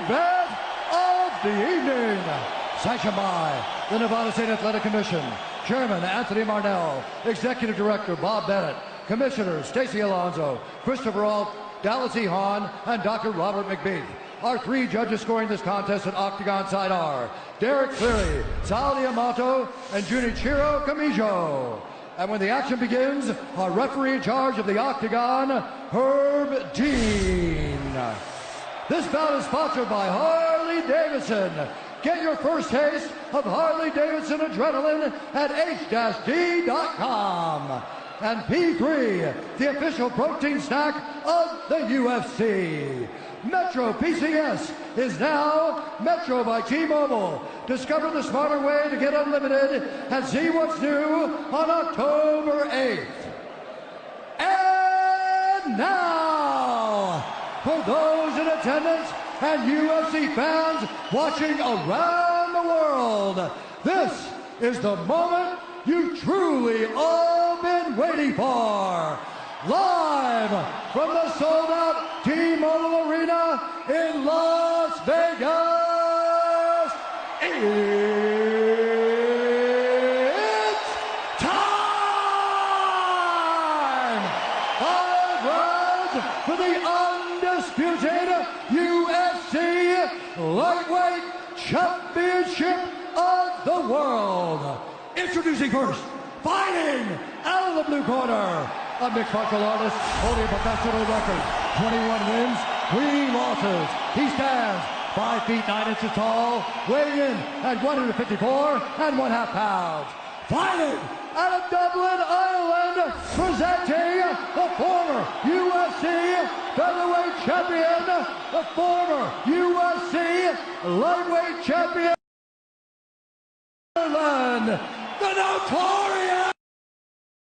event of the evening. Sanctioned by the Nevada State Athletic Commission, Chairman Anthony Marnell, Executive Director Bob Bennett, Commissioners Stacey Alonso, Christopher Alt, Dallas E. Hahn, and Dr. Robert McBeath. Our three judges scoring this contest at Octagon side are Derek Cleary, Sal Diamato, and Junichiro Kamijo. And when the action begins, our referee in charge of the Octagon, Herb Dean. This bout is sponsored by Harley Davidson. Get your first taste of Harley Davidson adrenaline at h-d.com. And P3, the official protein snack of the UFC. Metro PCS is now Metro by T-Mobile. Discover the smarter way to get unlimited and see what's new on October 8th. And now, for those in attendance and UFC fans watching around the world, this is the moment you've truly all been waiting for. Live from the sold-out T-Mobile Arena in Las Vegas, it's time! 5 rounds for the undisputed UFC Lightweight Championship of the World. Introducing first, fighting out of the blue corner, a mixed martial artist holding a professional record, 21 wins, 3 losses. He stands 5 feet 9 inches tall, weighing in at 154.5 pounds. Fighting out of Dublin, Ireland, presenting the former UFC featherweight champion, the former UFC lightweight champion, Ireland, the notorious,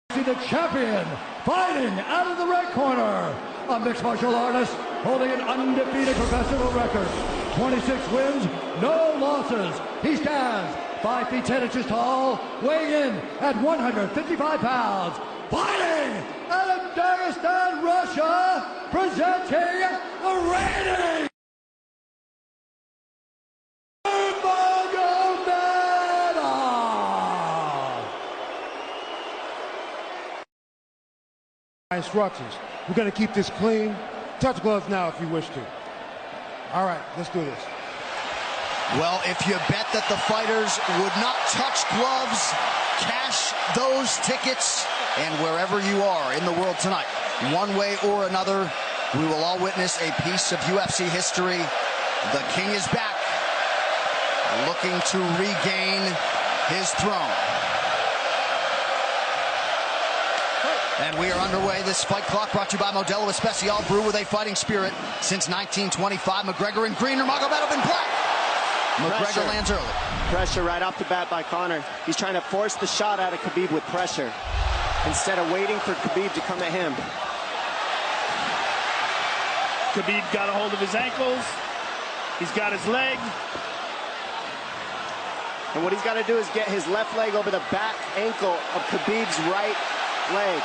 the champion, fighting out of the red corner, a mixed martial artist holding an undefeated professional record, 26 wins, no losses. He stands 5 feet 10 inches tall, weighing in at 155 pounds. Fighting out of Dagestan, Russia, presenting the reigning instructions. We're going to keep this clean. Touch gloves now if you wish to. All right, let's do this. Well, if you bet that the fighters would not touch gloves, cash those tickets, and wherever you are in the world tonight, one way or another, we will all witness a piece of UFC history. The King is back, looking to regain his throne. And we are underway. This fight clock brought to you by Modelo Especial, brew with a fighting spirit since 1925. McGregor in green, Nurmagomedov in black. McGregor lands early. Pressure right off the bat by Conor. He's trying to force the shot out of Khabib with pressure instead of waiting for Khabib to come at him. Khabib got a hold of his ankles. He's got his leg. And what he's got to do is get his left leg over the back ankle of Khabib's right leg.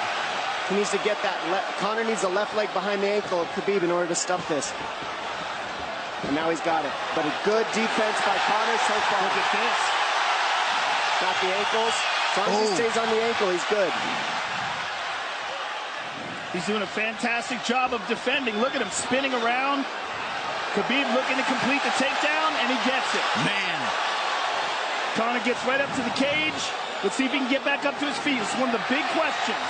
He needs to get that. Conor needs the left leg behind the ankle of Khabib in order to stuff this. And now he's got it. But a good defense by Conor so far. Good defense. Got the ankles. As long as he stays on the ankle, he's good. He's doing a fantastic job of defending. Look at him spinning around. Khabib looking to complete the takedown, and he gets it. Man. Conor gets right up to the cage. Let's see if he can get back up to his feet. It's one of the big questions.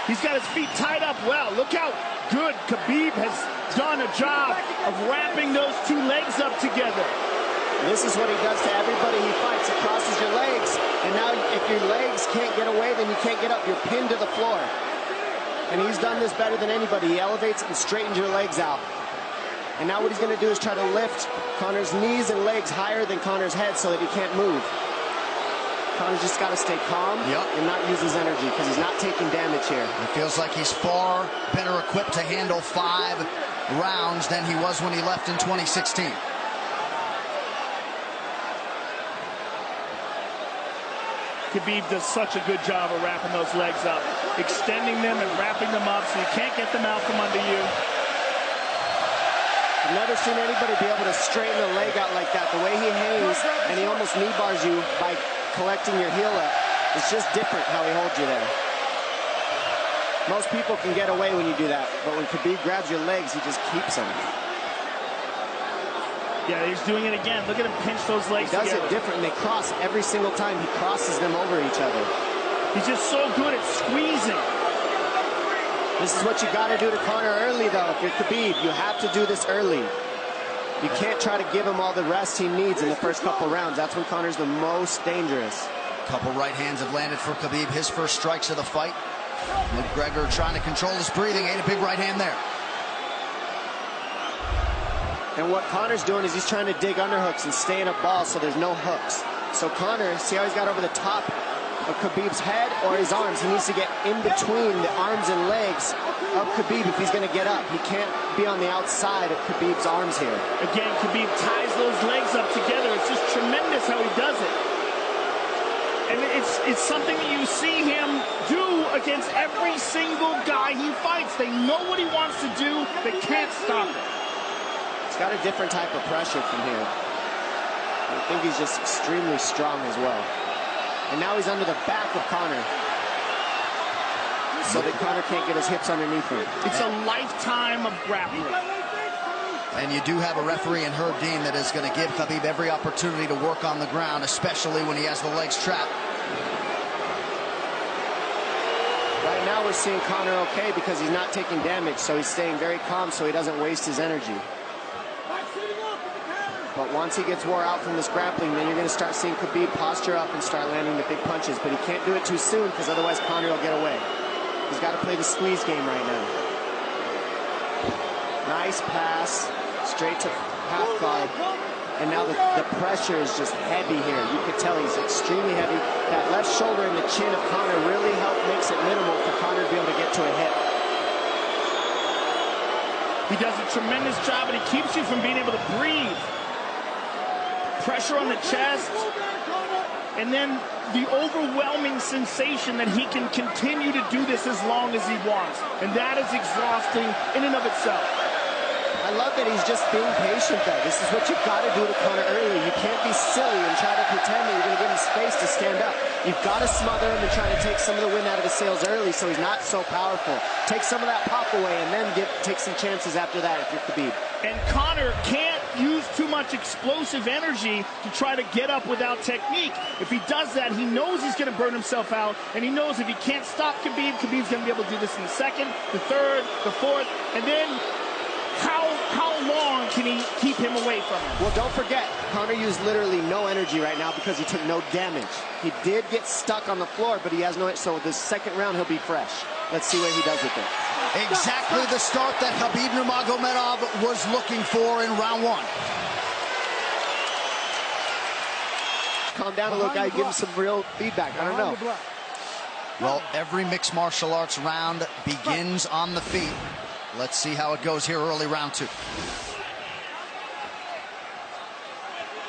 He's got his feet tied up well. Look how good Khabib has done a job of wrapping those two legs up together. This is what he does to everybody he fights. He crosses your legs, and now if your legs can't get away, then you can't get up. You're pinned to the floor. And he's done this better than anybody. He elevates and straightens your legs out. And now what he's going to do is try to lift Conor's knees and legs higher than Conor's head so that he can't move. Conor's just got to stay calm and not use his energy because he's not taking damage here. It feels like he's far better equipped to handle 5 rounds than he was when he left in 2016. Khabib does such a good job of wrapping those legs up, extending them and wrapping them up so you can't get them out from under you. I've never seen anybody be able to straighten a leg out like that. The way he hangs, and he almost knee bars you by collecting your heel up. It's just different how he holds you there. Most people can get away when you do that, but when Khabib grabs your legs, he just keeps them. Yeah, he's doing it again. Look at him pinch those legs together. He does it different, and they cross every single time. He crosses them over each other. He's just so good at squeezing. This is what you got to do to Conor early, though. If you're Khabib, you have to do this early. You can't try to give him all the rest he needs in the first couple rounds. That's when Conor's the most dangerous. Couple right hands have landed for Khabib. His first strikes of the fight. McGregor trying to control his breathing. Ate a big right hand there. And what Conor's doing is he's trying to dig underhooks and stay in a ball so there's no hooks. So Conor, see how he's got over the top of Khabib's head or his arms? He needs to get in between the arms and legs of Khabib if he's going to get up. He can't be on the outside of Khabib's arms here. Again, Khabib ties those legs up together. It's just tremendous how he does it. And it's something that you see him do against every single guy he fights. They know what he wants to do. They can't stop it. He's got a different type of pressure from here. I think he's just extremely strong as well. And now he's under the back of Conor, so that Conor can't get his hips underneath him. It's a lifetime of grappling. And you do have a referee in Herb Dean that is going to give Khabib every opportunity to work on the ground, especially when he has the legs trapped. Right now we're seeing Conor okay because he's not taking damage, so he's staying very calm so he doesn't waste his energy. But once he gets wore out from this grappling, then you're going to start seeing Khabib posture up and start landing the big punches. But he can't do it too soon because otherwise Conor will get away. He's got to play the squeeze game right now. Nice pass, straight to half guard. And now the pressure is just heavy here. You can tell he's extremely heavy. That left shoulder and the chin of Conor really makes it minimal for Conor to be able to get to a hit. He does a tremendous job, and he keeps you from being able to breathe. Pressure on the chest, and then the overwhelming sensation that he can continue to do this as long as he wants. And that is exhausting in and of itself. I love that he's just being patient, though. This is what you've got to do to Conor early. You can't be silly and try to pretend that you're going to give him space to stand up. You've got to smother him and try to take some of the wind out of his sails early so he's not so powerful. Take some of that pop away and then take some chances after that if you're Khabib. And Conor can't use too much explosive energy to try to get up without technique. If he does that, he knows he's going to burn himself out, and he knows if he can't stop Khabib, Khabib's going to be able to do this in the second, the third, the fourth, and then how long can he keep him away from him? Well, don't forget, Conor used literally no energy right now because he took no damage. He did get stuck on the floor, but he has no, so the second round he'll be fresh. Let's see what he does with it. Exactly the start that Khabib Nurmagomedov was looking for in round one. Calm down a little, guy. Give him some real feedback. I don't know. Well, every mixed martial arts round begins on the feet. Let's see how it goes here early round two.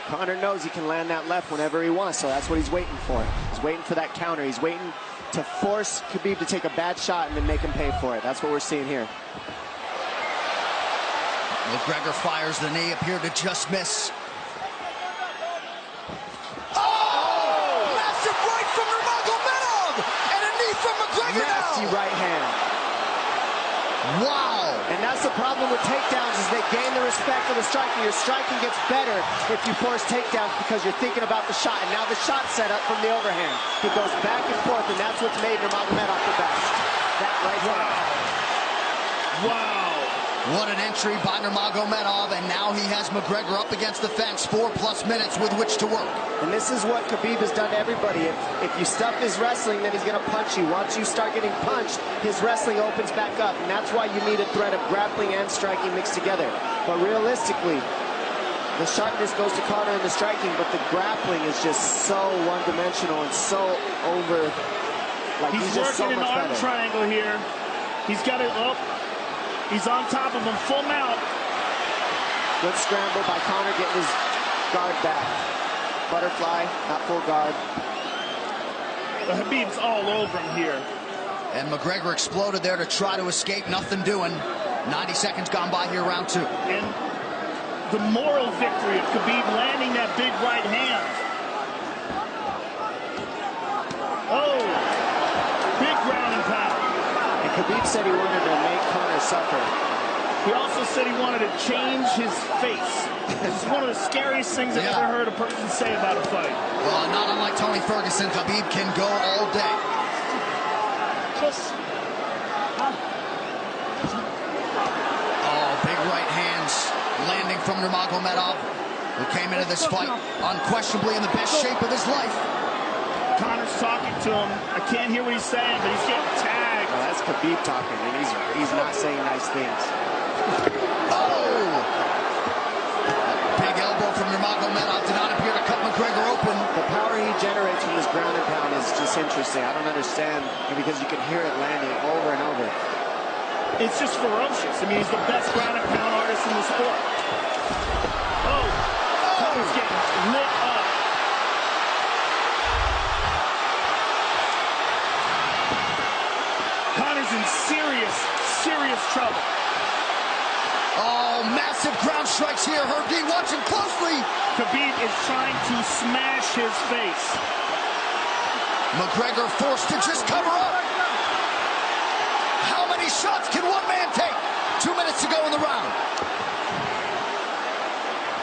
Conor knows he can land that left whenever he wants, so that's what he's waiting for. He's waiting for that counter. He's waiting to force Khabib to take a bad shot and then make him pay for it. That's what we're seeing here. McGregor fires the knee, appeared to just miss. Oh! Massive right from Nurmagomedov! And a knee from McGregor now! Nasty right hand. Wow! And that's the problem with takedowns is they gain the respect of the striker. Your striking gets better if you force takedowns because you're thinking about the shot. And now the shot set up from the overhand. He goes back and forth, and that's what's made Nurmagomedov the best. That right hand. Wow. What an entry by Nurmagomedov, and now he has McGregor up against the fence. 4+ minutes with which to work. And this is what Khabib has done to everybody. If you stuff his wrestling, then he's going to punch you. Once you start getting punched, his wrestling opens back up. And that's why you need a threat of grappling and striking mixed together. But realistically, the sharpness goes to Conor in the striking, but the grappling is just so one-dimensional and so over. Like He's just working so an much arm better. triangle here. He's got it up. He's on top of him, full mount. Good scramble by Conor, getting his guard back. Butterfly, not full guard. The Khabib's all over him here. And McGregor exploded there to try to escape. Nothing doing. 90 seconds gone by here, round two. And the moral victory of Khabib landing that big right hand. Oh, big ground and pound. And Khabib said he wanted to make Conor suffer. He also said he wanted to change his face. This is one of the scariest things I've ever heard a person say about a fight. Well, not unlike Tony Ferguson, Khabib can go all day. Oh, big right hands landing from Nurmagomedov, who came into this fight unquestionably in the best shape of his life. Conor's talking to him. I can't hear what he's saying, but he's getting tagged. Well, that's Khabib talking, and he's not saying nice things. Oh! Big elbow from Nurmagomedov did not appear to cut McGregor open. The power he generates from his ground and pound is just interesting. I don't understand, because you can hear it landing over and over. It's just ferocious. I mean, he's the best ground and pound artist in the sport. Oh! Conor's getting lit up. Conor's in serious trouble. Oh, massive ground strikes here. Herb Dean watching closely. Khabib is trying to smash his face. McGregor forced to just cover up. How many shots can one man take? 2 minutes to go in the round.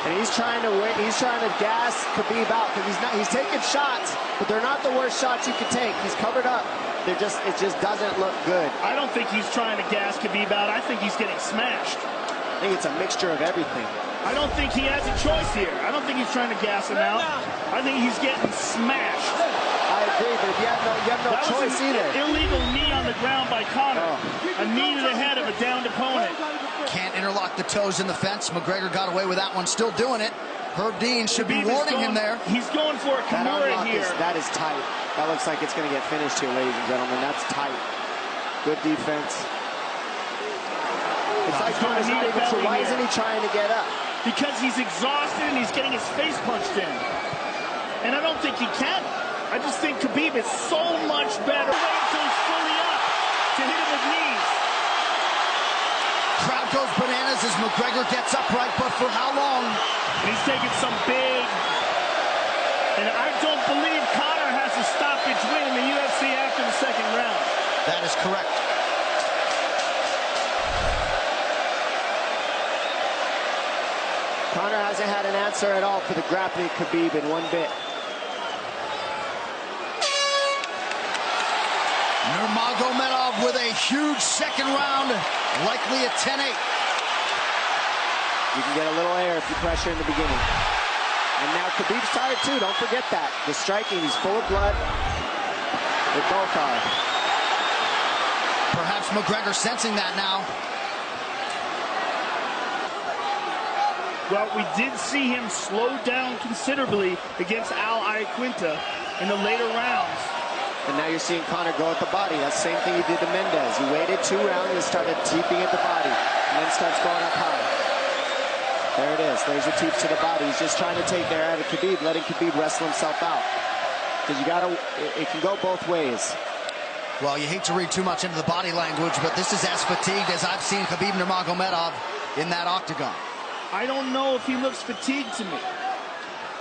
And he's trying to win. He's trying to gas Khabib out, because he's taking shots, but they're not the worst shots you could take. He's covered up. It just doesn't look good. I don't think he's trying to gas Khabib out. I think he's getting smashed. I think it's a mixture of everything. I don't think he has a choice here. I don't think he's trying to gas him out. I think he's getting smashed. I agree, but if you have no choice either. Illegal knee on the ground by Conor. A knee to the head of a downed opponent. Can't interlock the toes in the fence. McGregor got away with that one, still doing it. Herb Dean should be warning him there. He's going for a Kimura here. That is tight. That looks like it's going to get finished here, ladies and gentlemen. That's tight. Good defense. It's like Conor's not even sure. Why isn't he trying to get up? Because he's exhausted and he's getting his face punched in. And I don't think he can. I just think Khabib is so much better. Wait until he's fully up to hit him with knees. Crowd goes bananas as McGregor gets upright, but for how long? And he's taking some big... And I don't believe Conor has a stoppage win in the UFC after the second round. That is correct. Conor hasn't had an answer at all for the grappling Khabib in one bit. Nurmagomedov with a huge second round, likely a 10-8. You can get a little air if you pressure in the beginning. And now Khabib's tired too, don't forget that. The striking, he's full of blood. They both are. Perhaps McGregor sensing that now. Well, we did see him slow down considerably against Al Iaquinta in the later rounds. And now you're seeing Conor go at the body. That's the same thing he did to Mendez. He waited 2 rounds and started teeping at the body, and then starts going up high. There it is, laser teeps to the body. He's just trying to take there out of Khabib, letting Khabib wrestle himself out. Because it can go both ways. Well, you hate to read too much into the body language, but this is as fatigued as I've seen Khabib Nurmagomedov in that octagon. I don't know if he looks fatigued to me.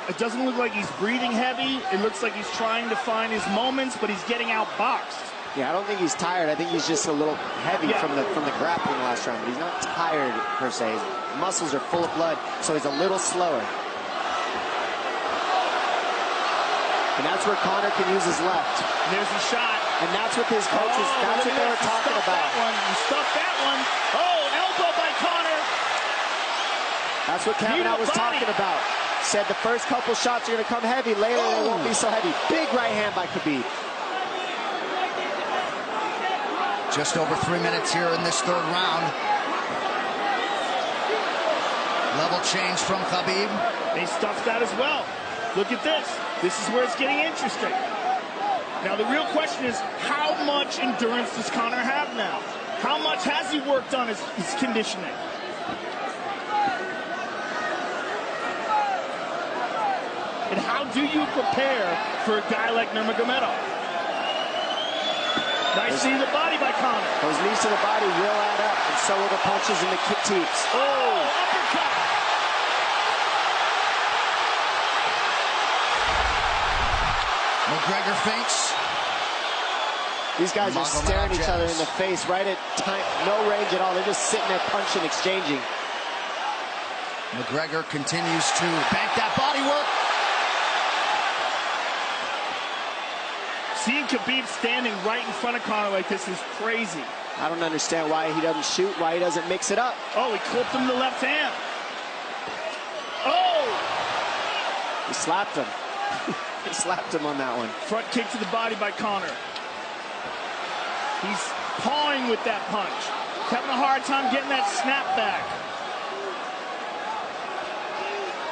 It doesn't look like he's breathing heavy. It looks like he's trying to find his moments, but he's getting outboxed. Yeah, I don't think he's tired. I think he's just a little heavy from the grappling last round, but he's not tired per se. His muscles are full of blood, so he's a little slower. And that's where Conor can use his left. And there's a shot. And that's what his coaches, that's what they were talking about. He stuffed that one. Oh, elbow by Conor. That's what Kavanaugh was talking about. Said the first couple shots are going to come heavy. Later, they won't be so heavy. Big right hand by Khabib. Just over 3 minutes here in this third round. Level change from Khabib. They stuffed that as well. Look at this. This is where it's getting interesting. Now, the real question is, how much endurance does Conor have now? How much has he worked on his conditioning? And how do you prepare for a guy like Nurmagomedov? Nice knee to the body by Conor. Those knees to the body will add up, and so will the punches and the kick teeps. Oh, uppercut. McGregor feints. These guys are staring each other in the face right at time, no range at all. They're just sitting there punching, exchanging. McGregor continues to bank that body work. Seeing Khabib standing right in front of Conor like this is crazy. I don't understand why he doesn't shoot, why he doesn't mix it up. Oh, he clipped him the left hand. Oh! He slapped him. He slapped him on that one. Front kick to the body by Conor. He's pawing with that punch. Having a hard time getting that snap back.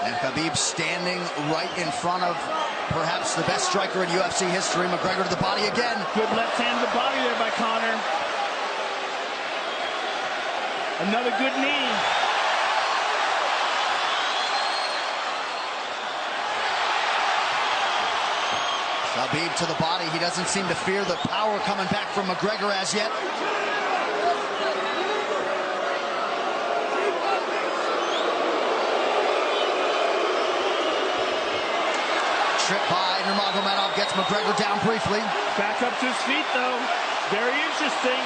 And Khabib standing right in front of perhaps the best striker in UFC history. McGregor to the body again. Good left hand to the body there by Conor. Another good knee. Khabib to the body. He doesn't seem to fear the power coming back from McGregor as yet. Trip by Nurmagomedov gets McGregor down briefly. Back up to his feet, though. Very interesting.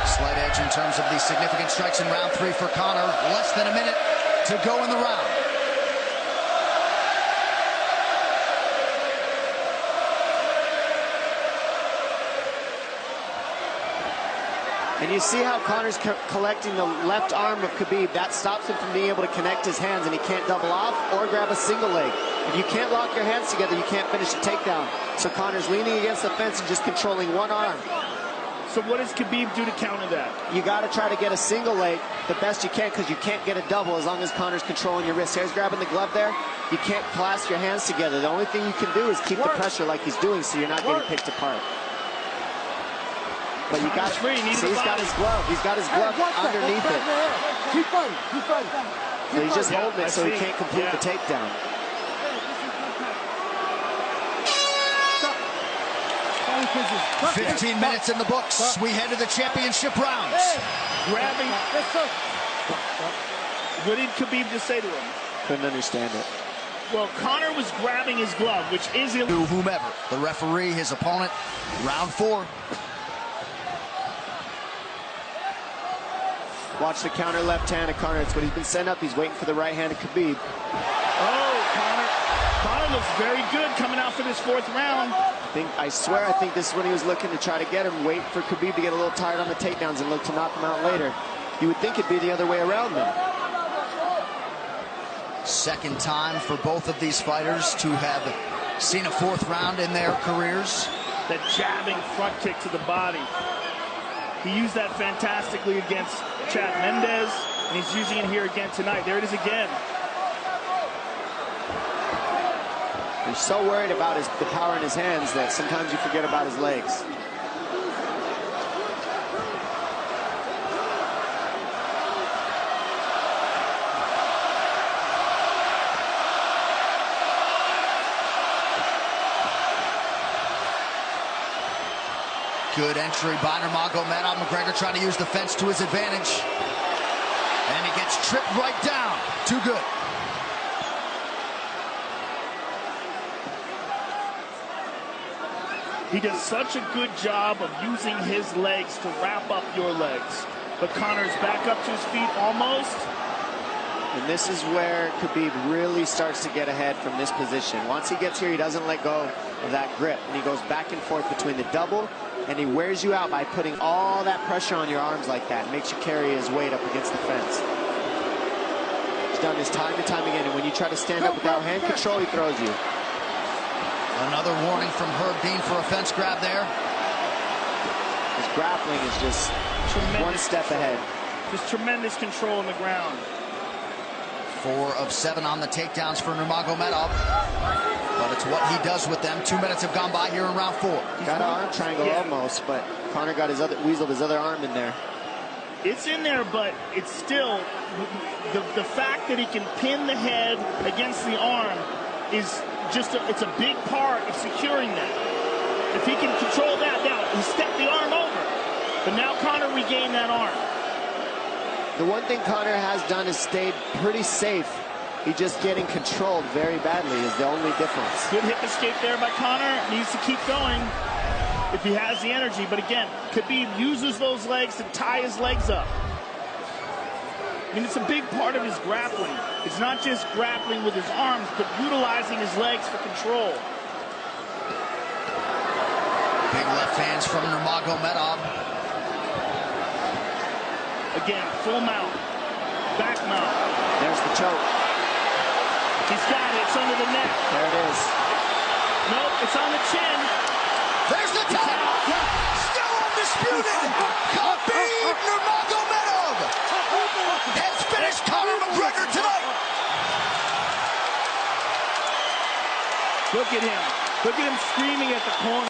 Slight edge in terms of the significant strikes in round 3 for Conor. Less than a minute to go in the round. And you see how Conor's collecting the left arm of Khabib. That stops him from being able to connect his hands, and he can't double off or grab a single leg. If you can't lock your hands together, you can't finish a takedown. So Conor's leaning against the fence and just controlling one arm. So what does Khabib do to counter that? You got to try to get a single leg the best you can, because you can't get a double as long as Conor's controlling your wrist. Here's grabbing the glove there. You can't clasp your hands together. The only thing you can do is keep the pressure like he's doing, so you're not getting picked apart. But you got to see, he's got his glove. He's got his glove underneath it. Keep fighting. Keep fighting. So he's just holding it so he can't complete the takedown. Hey. 15 minutes in the books. We head to the championship rounds. Grabbing. What did Khabib just say to him? Couldn't understand it. Well, Conor was grabbing his glove, which is illegal. To whomever, the referee, his opponent, round 4. Watch the counter left hand of Conor. It's what he's been setting up. He's waiting for the right hand of Khabib. Oh, Conor looks very good coming out for this 4th round. I swear, I think this is when he was looking to try to get him, wait for Khabib to get a little tired on the takedowns and look to knock him out later. You would think it'd be the other way around, though. Second time for both of these fighters to have seen a 4th round in their careers. That jabbing front kick to the body. He used that fantastically against Chad Mendes, and he's using it here again tonight. There it is again. He's so worried about the power in his hands that sometimes you forget about his legs. Good entry by Nurmagomedov. McGregor trying to use the fence to his advantage. And he gets tripped right down. Too good. He does such a good job of using his legs to wrap up your legs. But Conor's back up to his feet almost. And this is where Khabib really starts to get ahead from this position. Once he gets here, he doesn't let go of that grip. And he goes back and forth between the double, and he wears you out by putting all that pressure on your arms like that. Makes you carry his weight up against the fence. He's done this time and time again. And when you try to stand up without hand control, he throws you. Another warning from Herb Dean for a fence grab there. His grappling is just one step ahead. Just tremendous control on the ground. 4 of 7 on the takedowns for Nurmagomedov. But it's what he does with them. 2 minutes have gone by here in round 4. Got an arm triangle almost, but Conor got weaseled his other arm in there. It's in there, but it's still the fact that he can pin the head against the arm is just it's a big part of securing that. If he can control that, now he stepped the arm over. But now Conor regained that arm. The one thing Conor has done is stayed pretty safe. He's just getting controlled very badly is the only difference. Good hip escape there by Conor. Needs to keep going if he has the energy. But again, Khabib uses those legs to tie his legs up. I mean, it's a big part of his grappling. It's not just grappling with his arms, but utilizing his legs for control. Big left hands from Nurmagomedov. Again, full mount, back mount. There's the choke. He's got it. It's under the neck. There it is. Nope, it's on the chin. There's the tap. Still undisputed. Khabib Nurmagomedov has finished Conor McGregor tonight. Look at him. Look at him screaming at the corner.